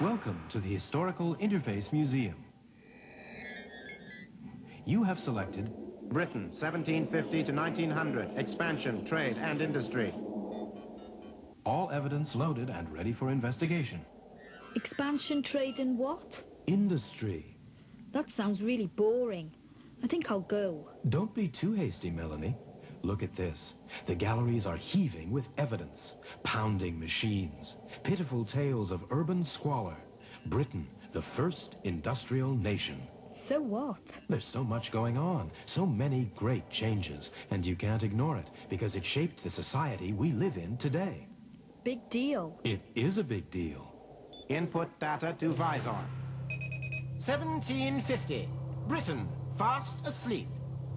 Welcome to the Historical Interface Museum. You have selected Britain, 1750 to 1900. Expansion, trade, and industry. all evidence loaded and ready for investigation. Expansion, trade, and what? Industry. That sounds really boring. I think I'll go. Don't be too hasty, Melanie. Look at this. The galleries are heaving with evidence. Pounding machines. Pitiful tales of urban squalor. Britain, the first industrial nation. So what? There's so much going on, so many great changes, and you can't ignore it because it shaped the society we live in today. Big deal. It is a big deal. Input data to Visor. 1750. Britain, fast asleep.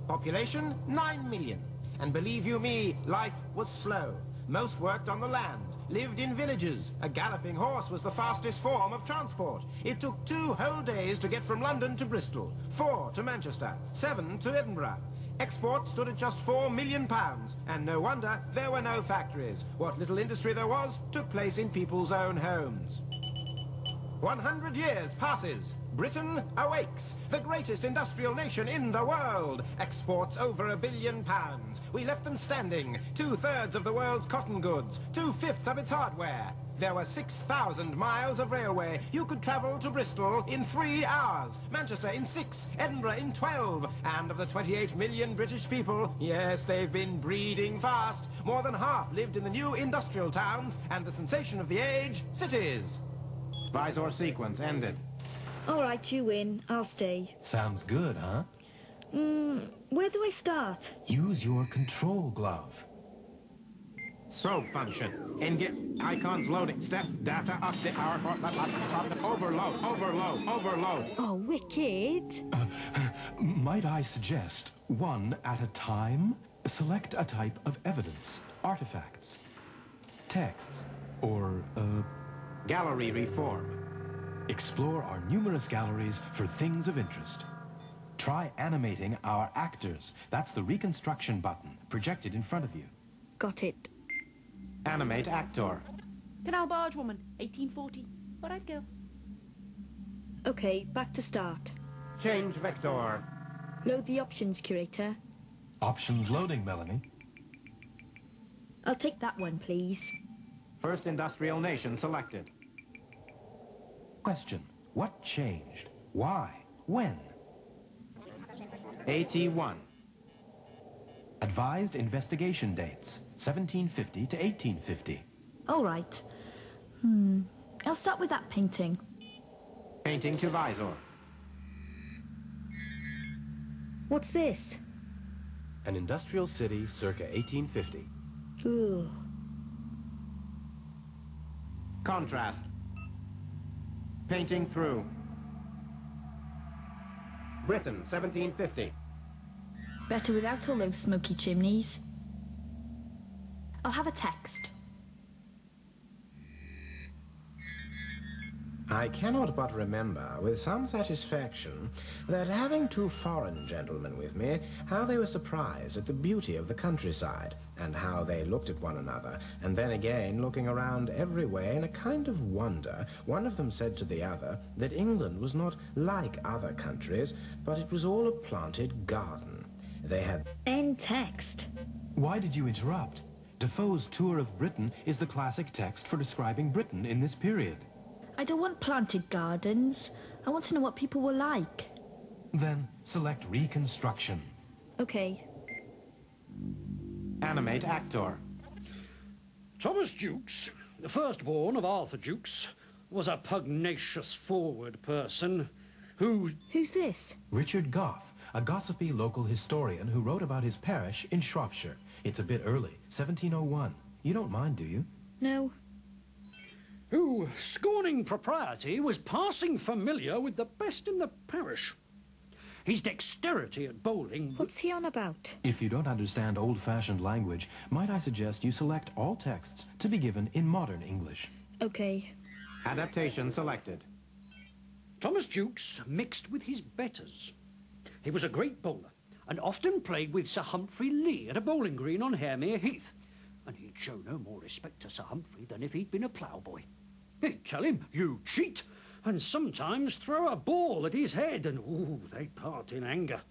Population, 9 million. And believe you me, life was slow. Most worked on the land, lived in villages. A galloping horse was the fastest form of transport. It took 2 whole days to get from London to Bristol, 4 to Manchester, 7 to Edinburgh. Exports stood at just £4 million, and no wonder there were no factories. What little industry there was took place in people's own homes. 100 years passes. Britain awakes. The greatest industrial nation in the world. Exports over £1 billion. We left them standing. 2/3 of the world's cotton goods. 2/5 of its hardware. There were 6,000 miles of railway. You could travel to Bristol in 3 hours. Manchester in 6. Edinburgh in 12. And of the 28 million British people, yes, they've been breeding fast. More than half lived in the new industrial towns and the sensation of the age, cities. Visor sequence ended. All right, you win. I'll stay. Sounds good, huh? Where do I start? Use your control glove. Probe function. Engine icons loading. Step data update. Overload. Oh, wicked. Might I suggest, one at a time, select a type of evidence, artifacts, texts, or, Gallery reform. explore our numerous galleries for things of interest. Try animating our actors. That's the reconstruction button, projected in front of you. Got it. Animate actor. Canal barge woman, 1840. Where'd I go? Okay, back to start. Change vector. Load the options, curator. Options loading, Melanie. I'll take that one, please. First industrial nation selected. Question. What changed? Why? When? AT1. Advised investigation dates, 1750 to 1850. All right. I'll start with that painting. Painting to Visor. What's this? An industrial city circa 1850. Ugh. Contrast. Painting through. Britain, 1750. Better without all those smoky chimneys. I'll have a text. I cannot but remember with some satisfaction that having 2 foreign gentlemen with me, how they were surprised at the beauty of the countryside, and how they looked at one another, and then again, looking around every way in a kind of wonder, one of them said to the other that England was not like other countries, but it was all a planted garden. They had... End text. Why did you interrupt? Defoe's Tour of Britain is the classic text for describing Britain in this period. I don't want planted gardens. I want to know what people were like. Then select Reconstruction. Okay. Animate actor. Thomas Jukes, the firstborn of Arthur Jukes, was a pugnacious, forward person who... Who's this? Richard Gough, a gossipy local historian who wrote about his parish in Shropshire. It's a bit early, 1701. You don't mind, do you? No. who, scorning propriety, was passing familiar with the best in the parish. His dexterity at bowling... What's he on about? If you don't understand old-fashioned language, might I suggest you select all texts to be given in modern English? Okay. Adaptation selected. Thomas Jukes mixed with his betters. He was a great bowler, and often played with Sir Humphrey Lee at a bowling green on Haremere Heath. And he'd show no more respect to Sir Humphrey than if he'd been a ploughboy. He'd tell him, "You cheat," and sometimes throw a ball at his head, and ooh, they'd part in anger.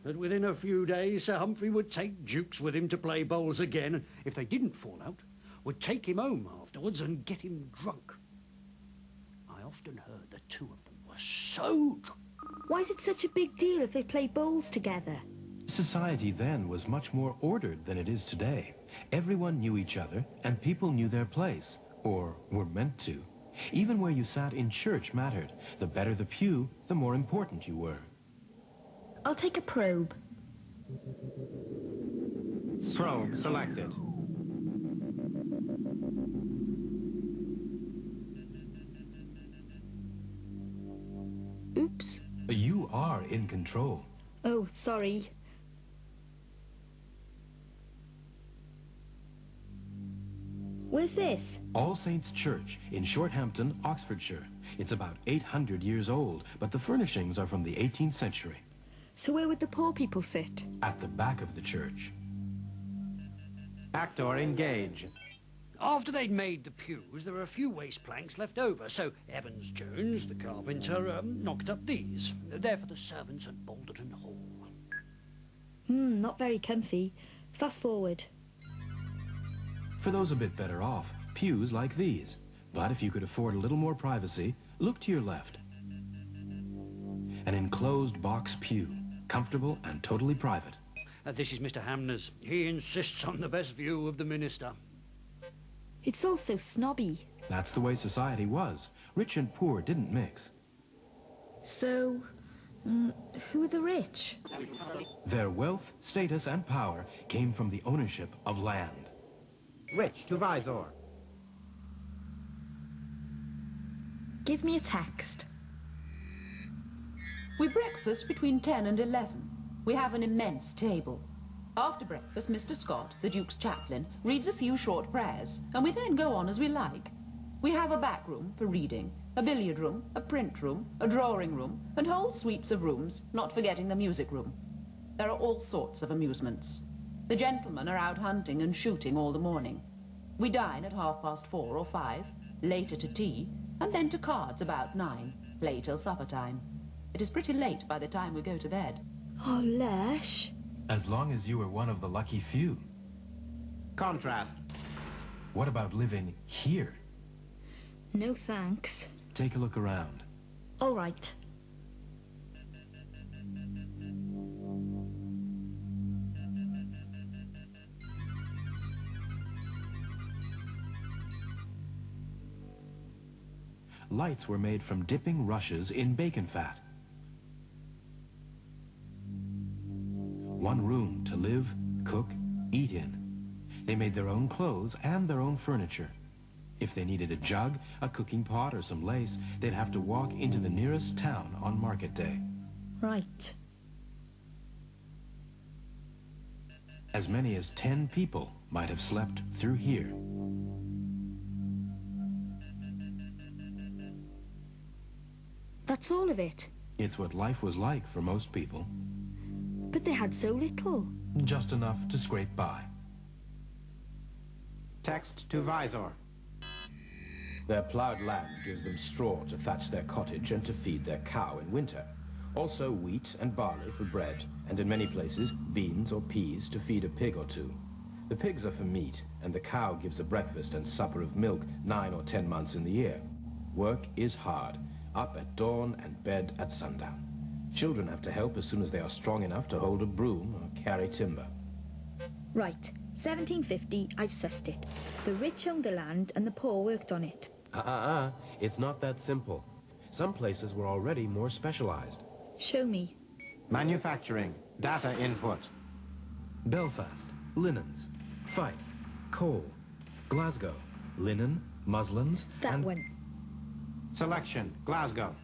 But within a few days, Sir Humphrey would take Jukes with him to play bowls again, and if they didn't fall out, would take him home afterwards and get him drunk. I often heard the two of them were so drunk. Why is it such a big deal if they play bowls together? Society then was much more ordered than it is today. Everyone knew each other, and people knew their place, or were meant to. Even where you sat in church mattered. The better the pew, the more important you were. I'll take a probe. Probe selected. Oops. You are in control. Oh, sorry. Where's this? All Saints Church in Shorthampton, Oxfordshire. It's about 800 years old, but the furnishings are from the 18th century. So where would the poor people sit? At the back of the church. Actor engage. After they'd made the pews, there were a few waste planks left over, so Evans Jones, the carpenter, knocked up these. They're for the servants at Balderton Hall. Not very comfy. Fast forward. For those a bit better off, pews like these. But if you could afford a little more privacy, look to your left. An enclosed box pew, comfortable and totally private. This is Mr. Hamner's. He insists on the best view of the minister. It's all so snobby. That's the way society was. Rich and poor didn't mix. So, who are the rich? Their wealth, status and power came from the ownership of land. Rich to Visor. Give me a text. We breakfast between 10 and 11. We have an immense table. After breakfast, Mr. Scott, the Duke's chaplain, reads a few short prayers, and we then go on as we like. We have a back room for reading, a billiard room, a print room, a drawing room, and whole suites of rooms, not forgetting the music room. There are all sorts of amusements. The gentlemen are out hunting and shooting all the morning. We dine at 4:30 or 5, later to tea, and then to cards about 9, play till supper time. It is pretty late by the time we go to bed. Oh, lush. As long as you were one of the lucky few. Contrast. What about living here? No thanks. Take a look around. All right. Lights were made from dipping rushes in bacon fat. One room to live, cook, eat in. They made their own clothes and their own furniture. If they needed a jug, a cooking pot, or some lace, they'd have to walk into the nearest town on market day. Right. As many as 10 people might have slept through here. That's all of it. It's what life was like for most people. But they had so little. Just enough to scrape by. Text to Visor. Their ploughed land gives them straw to thatch their cottage and to feed their cow in winter. Also wheat and barley for bread, and in many places beans or peas to feed a pig or two. The pigs are for meat, and the cow gives a breakfast and supper of milk 9 or 10 months in the year. Work is hard, up at dawn and bed at sundown. Children have to help as soon as they are strong enough to hold a broom or carry timber. Right. 1750, I've sussed it. The rich owned the land and the poor worked on it. It's not that simple. Some places were already more specialized. Show me. Manufacturing. Data input. Belfast, linens. Fife, coal. Glasgow, linen, muslins, That and... one. Selection. Glasgow.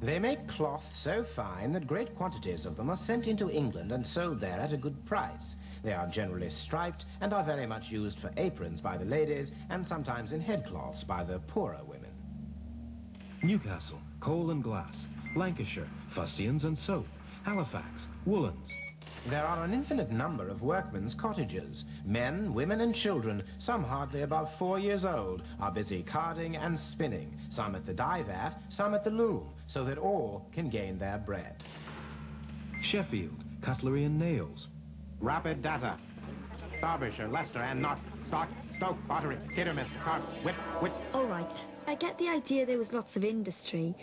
They make cloth so fine that great quantities of them are sent into England and sold there at a good price. They are generally striped and are very much used for aprons by the ladies and sometimes in headcloths by the poorer women. Newcastle, coal and glass. Lancashire, fustians and soap. Halifax, woolens. There are an infinite number of workmen's cottages. Men, women, and children, some hardly above 4 years old, are busy carding and spinning, some at the dye vat, some at the loom, so that all can gain their bread. Sheffield, cutlery and nails. Rapid data. Derbyshire, Leicester, and Knott, Stock, Stoke, Bottery, Kidderminster, Cork, Whit. All right, I get the idea there was lots of industry,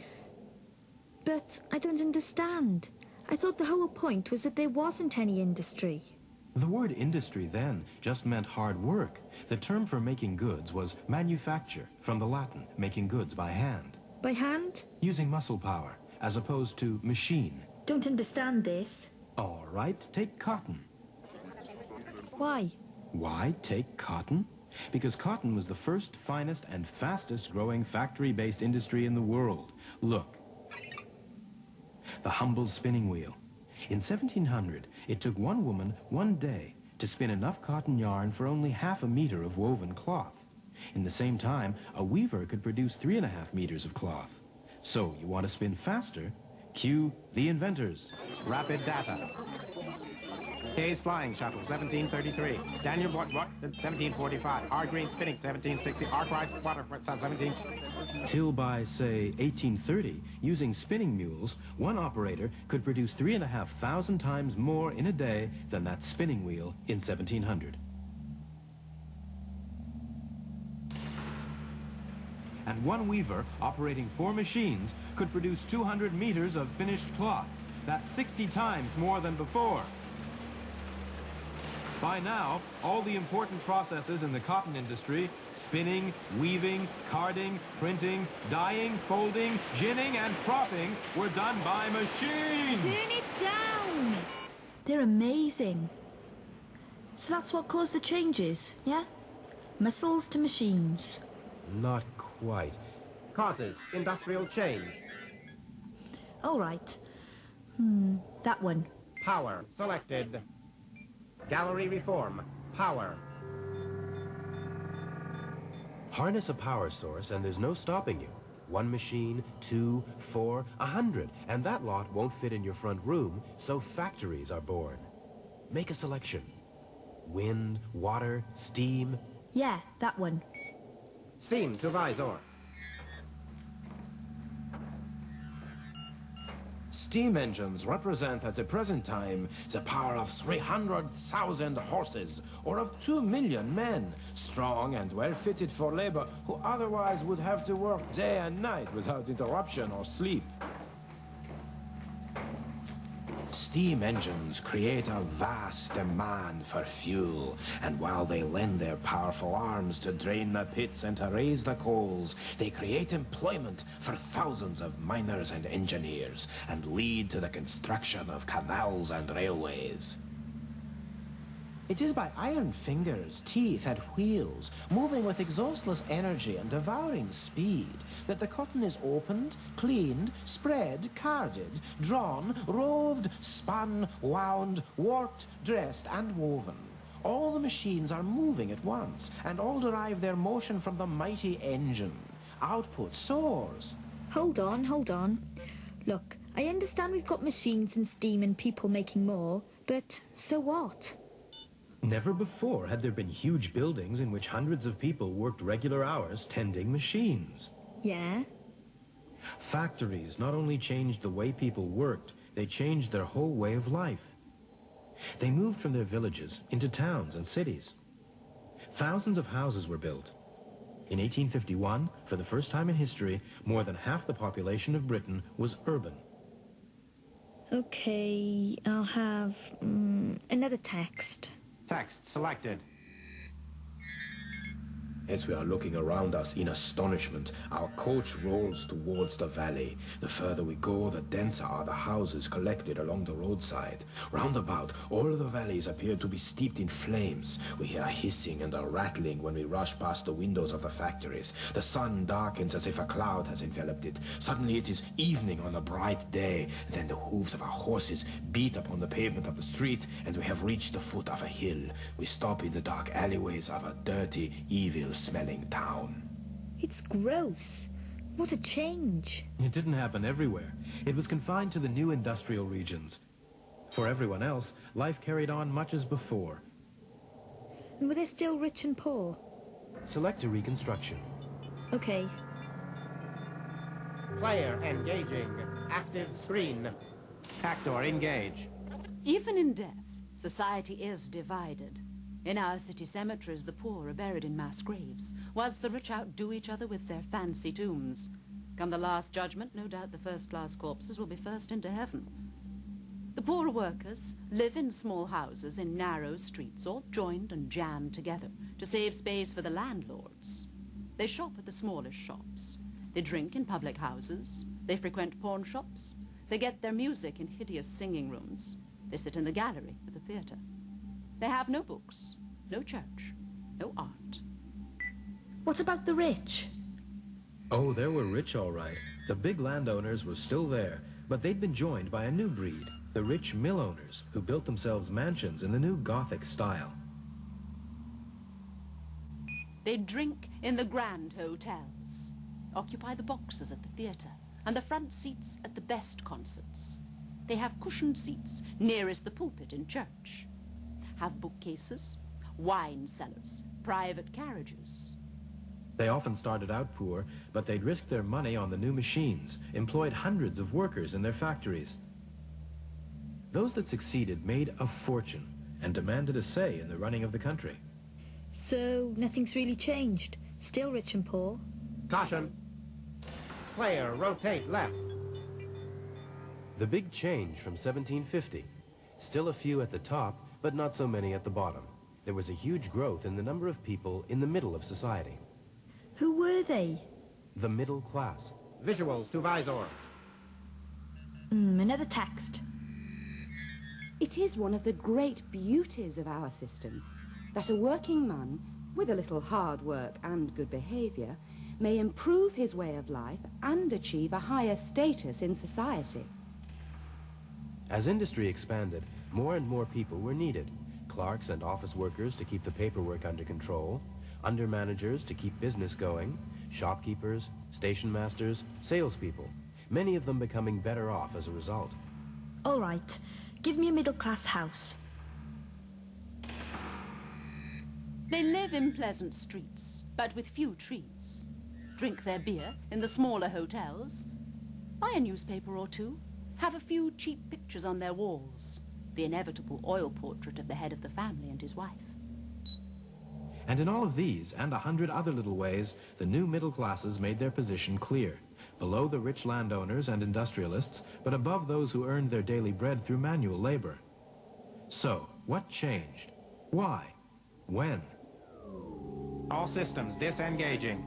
but I don't understand. I thought the whole point was that there wasn't any industry. The word industry then just meant hard work. The term for making goods was manufacture, from the Latin, making goods by hand. By hand? Using muscle power, as opposed to machine. Don't understand this. All right, take cotton. Why? Why take cotton? Because cotton was the first, finest, and fastest growing factory-based industry in the world. Look. The humble spinning wheel. In 1700, it took one woman 1 day to spin enough cotton yarn for only ½ a meter of woven cloth. In the same time, a weaver could produce 3½ meters of cloth. So, you want to spin faster? Cue the inventors. Rapid data. Kay's Flying Shuttle, 1733. Daniel Watt, 1745. R. Green Spinning, 1760. Arkwright's Waterfront, 17... Till by, say, 1830, using spinning mules, one operator could produce 3,500 times more in a day than that spinning wheel in 1700. And one weaver, operating 4 machines, could produce 200 meters of finished cloth. That's 60 times more than before. By now, all the important processes in the cotton industry, spinning, weaving, carding, printing, dyeing, folding, ginning, and propping, were done by machines. Turn it down! They're amazing. So that's what caused the changes, yeah? Muscles to machines. Not quite. Causes industrial change. All right. That one. Power, selected. Gallery reform, power. Harness a power source and there's no stopping you. 1 machine, 2, 4, 100, and that lot won't fit in your front room, so factories are born. Make a selection. Wind, water, steam. Yeah, that one. Steam to visor. Steam engines represent at the present time the power of 300,000 horses, or of 2 million men, strong and well fitted for labor, who otherwise would have to work day and night without interruption or sleep. Steam engines create a vast demand for fuel, and while they lend their powerful arms to drain the pits and to raise the coals, they create employment for thousands of miners and engineers, and lead to the construction of canals and railways. It is by iron fingers, teeth, and wheels, moving with exhaustless energy and devouring speed, that the cotton is opened, cleaned, spread, carded, drawn, roved, spun, wound, warped, dressed, and woven. All the machines are moving at once, and all derive their motion from the mighty engine. Output soars. Hold on. Look, I understand we've got machines and steam and people making more, but so what? Never before had there been huge buildings in which hundreds of people worked regular hours tending machines. Yeah? Factories not only changed the way people worked, they changed their whole way of life. They moved from their villages into towns and cities. Thousands of houses were built. In 1851, for the first time in history, more than half the population of Britain was urban. Okay, I'll have another text. Text selected. As we are looking around us in astonishment, our coach rolls towards the valley. The further we go, the denser are the houses collected along the roadside. Round about, all the valleys appear to be steeped in flames. We hear a hissing and a rattling when we rush past the windows of the factories. The sun darkens as if a cloud has enveloped it. Suddenly it is evening on a bright day. Then the hooves of our horses beat upon the pavement of the street, and we have reached the foot of a hill. We stop in the dark alleyways of a dirty, evil-smelling town. It's gross. What a change. It didn't happen everywhere. It was confined to the new industrial regions. For everyone else, life carried on much as before. And were they still rich and poor? Select a reconstruction. Okay. Player engaging. Active screen. Actor engage. Even in death, society is divided. In our city cemeteries, the poor are buried in mass graves, whilst the rich outdo each other with their fancy tombs. Come the last judgment, no doubt the first-class corpses will be first into heaven. The poorer workers live in small houses in narrow streets, all joined and jammed together to save space for the landlords. They shop at the smallest shops. They drink in public houses. They frequent pawn shops. They get their music in hideous singing rooms. They sit in the gallery at the theatre. They have no books, no church, no art. What about the rich? Oh, there were rich, all right. The big landowners were still there, but they'd been joined by a new breed, the rich mill owners, who built themselves mansions in the new Gothic style. They drink in the grand hotels, occupy the boxes at the theatre, and the front seats at the best concerts. They have cushioned seats nearest the pulpit in church, have bookcases, wine cellars, private carriages. They often started out poor, but they'd risked their money on the new machines, employed hundreds of workers in their factories. Those that succeeded made a fortune and demanded a say in the running of the country. So nothing's really changed. Still rich and poor. Caution. Player rotate left. The big change from 1750. Still a few at the top, but not so many at the bottom. There was a huge growth in the number of people in the middle of society. Who were they? The middle class. Visuals to visor. Another text. It is one of the great beauties of our system that a working man, with a little hard work and good behavior, may improve his way of life and achieve a higher status in society. As industry expanded, more and more people were needed. Clerks and office workers to keep the paperwork under control, under-managers to keep business going, shopkeepers, station masters, salespeople, many of them becoming better off as a result. All right, give me a middle-class house. They live in pleasant streets, but with few trees. Drink their beer in the smaller hotels. Buy a newspaper or two. Have a few cheap pictures on their walls. The inevitable oil portrait of the head of the family and his wife. And in all of these, and 100 other little ways, the new middle classes made their position clear, below the rich landowners and industrialists, but above those who earned their daily bread through manual labor. So, what changed? Why? When? All systems disengaging.